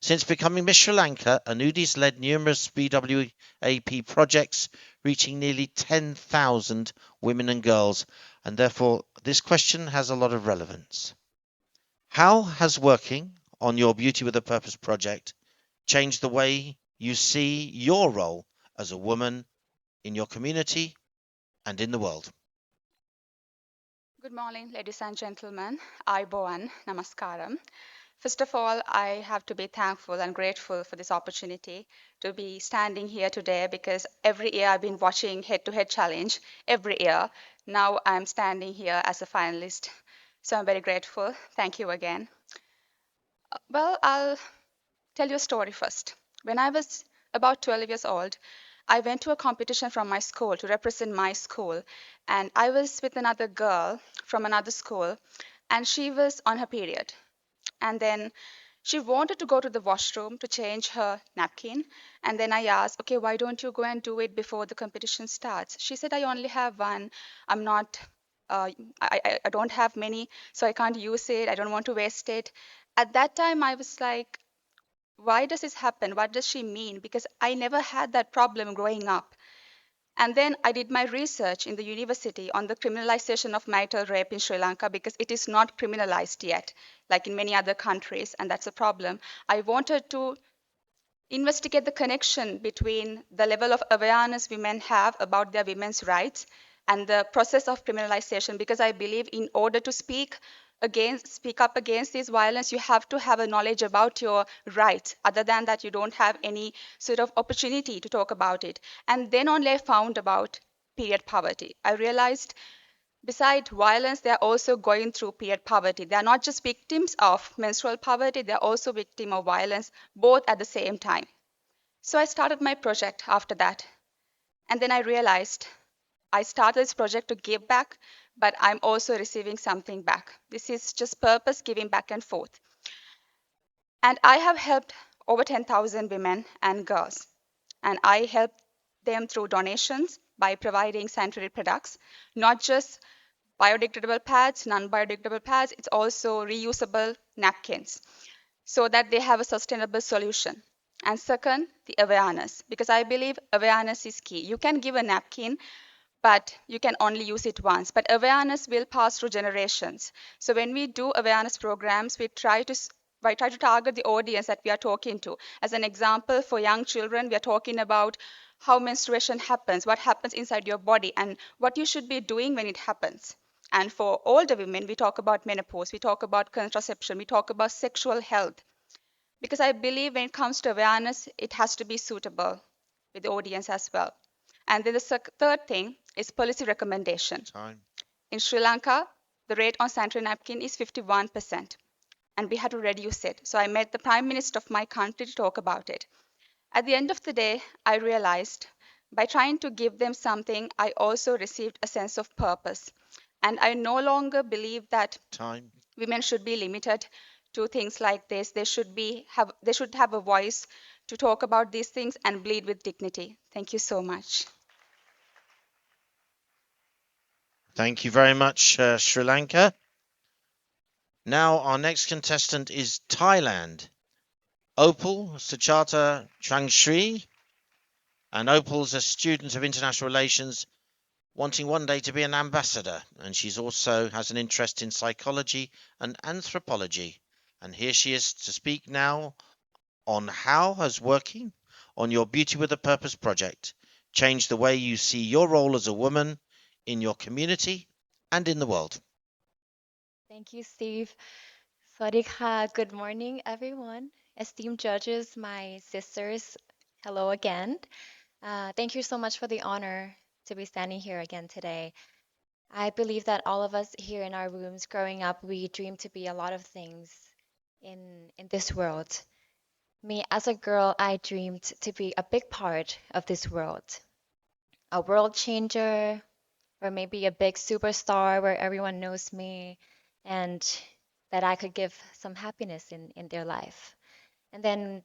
Since becoming Miss Sri Lanka, Anudis led numerous BWAP projects reaching nearly 10,000 women and girls, and therefore this question has a lot of relevance. How has working on your Beauty with a Purpose project changed the way you see your role as a woman in your community and in the world? Good morning, ladies and gentlemen. Aibowan, namaskaram. First of all, I have to be thankful and grateful for this opportunity to be standing here today because every year I've been watching Head to Head Challenge every year. Now I'm standing here as a finalist. So I'm very grateful. Thank you again. Well, I'll tell you a story first. When I was about 12 years old, I went to a competition from my school to represent my school. And I was with another girl from another school, and she was on her period. And then she wanted to go to the washroom to change her napkin. And then I asked, okay, why don't you go and do it before the competition starts? She said, I only have one. I'm not, I don't have many, so I can't use it. I don't want to waste it. At that time, I was like, why does this happen? What does she mean? Because I never had that problem growing up. And then I did my research in the university on the criminalization of marital rape in Sri Lanka because it is not criminalized yet, like in many other countries, and that's a problem. I wanted to investigate the connection between the level of awareness women have about their women's rights and the process of criminalization because I believe in order to speak up against this violence, you have to have a knowledge about your rights. Other than that, you don't have any sort of opportunity to talk about it. And then only I found about period poverty. I realized besides violence, they are also going through period poverty. They are not just victims of menstrual poverty, they are also victims of violence, both at the same time. So I started my project after that. And then I realized I started this project to give back, but I'm also receiving something back. This is just purpose giving back and forth. And I have helped over 10,000 women and girls. And I help them through donations by providing sanitary products, not just biodegradable pads, non-biodegradable pads, it's also reusable napkins so that they have a sustainable solution. And second, the awareness, because I believe awareness is key. You can give a napkin, but you can only use it once. But awareness will pass through generations. So when we do awareness programs, we try to target the audience that we are talking to. As an example, for young children, we are talking about how menstruation happens, what happens inside your body, and what you should be doing when it happens. And for older women, we talk about menopause, we talk about contraception, we talk about sexual health. Because I believe when it comes to awareness, it has to be suitable with the audience as well. And then the third thing is policy recommendation. Time. In Sri Lanka, the rate on sanitary napkin is 51%, and we had to reduce it. So I met the prime minister of my country to talk about it. At the end of the day, I realized by trying to give them something, I also received a sense of purpose. And I no longer believe that Time. women should be limited to things like this. They should have a voice to talk about these things and bleed with dignity. Thank you so much. Thank you very much, Sri Lanka. Now, our next contestant is Thailand. Opal Suchata Changshri. And Opal's a student of international relations, wanting one day to be an ambassador. And she's also has an interest in psychology and anthropology. And here she is to speak now on how has working on your Beauty with a Purpose project changed the way you see your role as a woman in your community and in the world. Thank you, Steve. Swadika. Good morning, everyone. Esteemed judges, my sisters, hello again. Thank you so much for the honor to be standing here again today. I believe that all of us here in our rooms growing up, we dream to be a lot of things in this world. Me, as a girl, I dreamed to be a big part of this world, a world changer, or maybe a big superstar where everyone knows me and that I could give some happiness in their life. And then,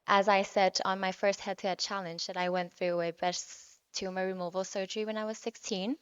as I said on my first head-to-head challenge, that I went through a breast tumor removal surgery when I was 16.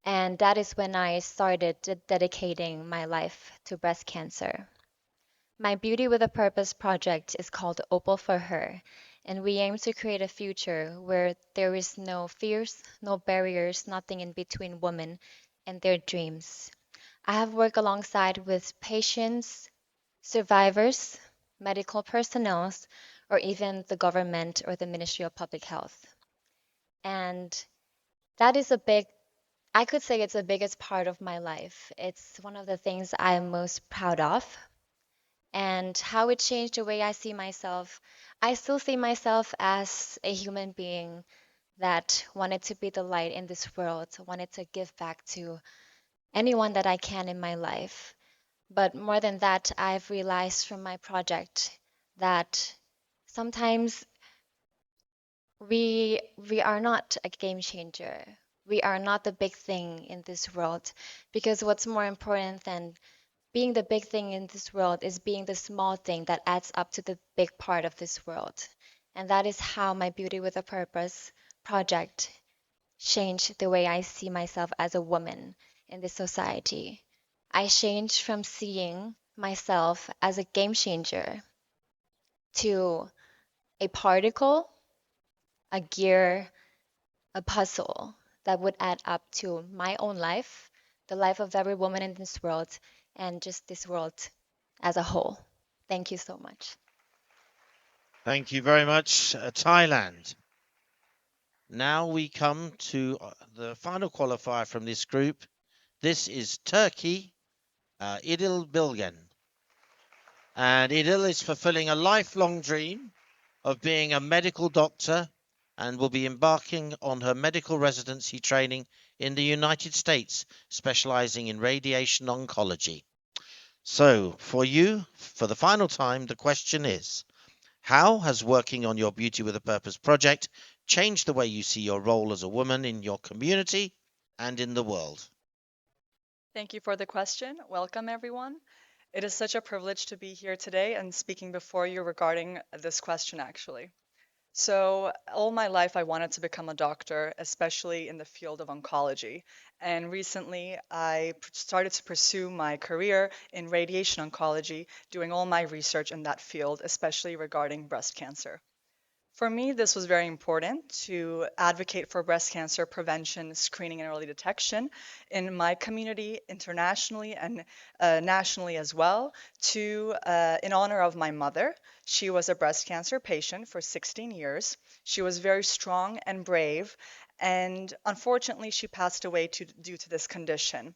And that is when I started dedicating my life to breast cancer. My Beauty with a Purpose project is called Opal for Her, and we aim to create a future where there is no fears, no barriers, nothing in between women and their dreams. I have worked alongside with patients, survivors, medical personnel, or even the government or the Ministry of Public Health. And that is a big, I could say it's the biggest part of my life. It's one of the things I'm most proud of. And how it changed the way I see myself. I still see myself as a human being that wanted to be the light in this world, wanted to give back to anyone that I can in my life. But more than that, I've realized from my project that sometimes we are not a game changer. We are not the big thing in this world because what's more important than being the big thing in this world is being the small thing that adds up to the big part of this world. And that is how my Beauty with a Purpose project changed the way I see myself as a woman in this society. I changed from seeing myself as a game changer to a particle, a gear, a puzzle that would add up to my own life, the life of every woman in this world, and just this world as a whole. Thank you so much. Thank you very much, Thailand. Now we come to the final qualifier from this group. This is Turkey, Idil Bilgen. And Idil is fulfilling a lifelong dream of being a medical doctor and will be embarking on her medical residency training in the United States, specializing in radiation oncology. So, for you, for the final time, the question is, how has working on your Beauty with a Purpose project changed the way you see your role as a woman in your community and in the world? Thank you for the question. Welcome, everyone. It is such a privilege to be here today and speaking before you regarding this question, actually. So, all my life, I wanted to become a doctor, especially in the field of oncology. And recently, I started to pursue my career in radiation oncology, doing all my research in that field, especially regarding breast cancer. For me, this was very important to advocate for breast cancer prevention, screening, and early detection in my community, internationally and nationally as well, to in honor of my mother. She was a breast cancer patient for 16 years. She was very strong and brave, and unfortunately, she passed away due to this condition.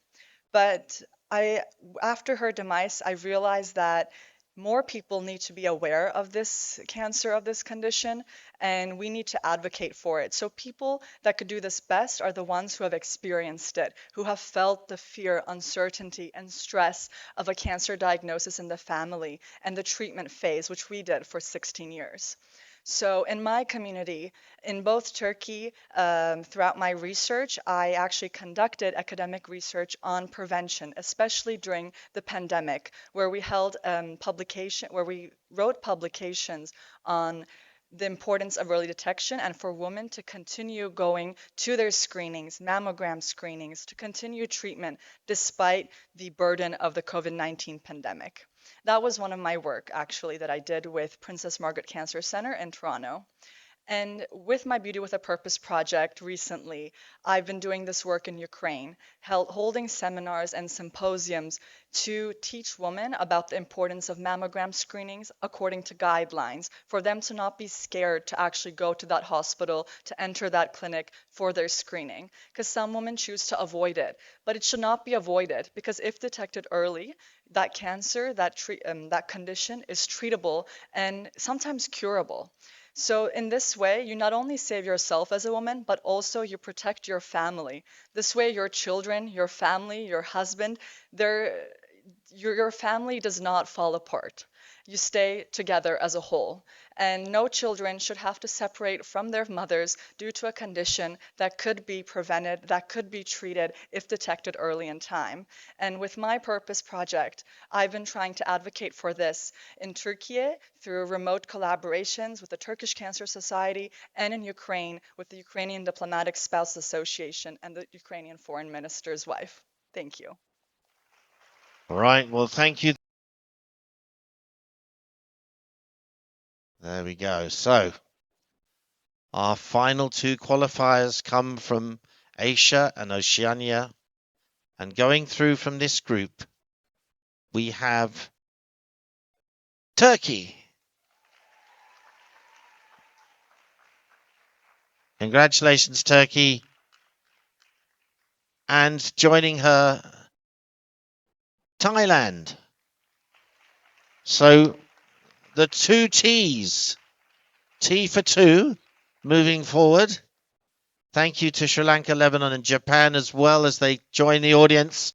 But I, after her demise, I realized that more people need to be aware of this cancer, of this condition, and we need to advocate for it. So, people that could do this best are the ones who have experienced it, who have felt the fear, uncertainty, and stress of a cancer diagnosis in the family and the treatment phase, which we did for 16 years. So, in my community, in both Turkey, throughout my research, I actually conducted academic research on prevention, especially during the pandemic, where we held where we wrote publications on the importance of early detection and for women to continue going to their screenings, mammogram screenings, to continue treatment despite the burden of the COVID-19 pandemic. That was one of my work actually that I did with Princess Margaret Cancer Center in Toronto. And with my Beauty with a Purpose project recently, I've been doing this work in Ukraine, holding seminars and symposiums to teach women about the importance of mammogram screenings according to guidelines, for them to not be scared to actually go to that hospital, to enter that clinic for their screening. Because some women choose to avoid it, but it should not be avoided because if detected early, that cancer, that condition is treatable and sometimes curable. So in this way, you not only save yourself as a woman, but also you protect your family. This way, your children, your family, your husband, your family does not fall apart. You stay together as a whole. And no children should have to separate from their mothers due to a condition that could be prevented, that could be treated if detected early in time. And with my Purpose project, I've been trying to advocate for this in Turkey through remote collaborations with the Turkish Cancer Society and in Ukraine with the Ukrainian Diplomatic Spouse Association and the Ukrainian Foreign Minister's wife. Thank you. All right. Well, thank you. There we go. So our final two qualifiers come from Asia and Oceania. And going through from this group, we have Turkey. Congratulations, Turkey. And joining her, Thailand. So the two T's, T for two, moving forward. Thank you to Sri Lanka, Lebanon, and Japan as well as they join the audience.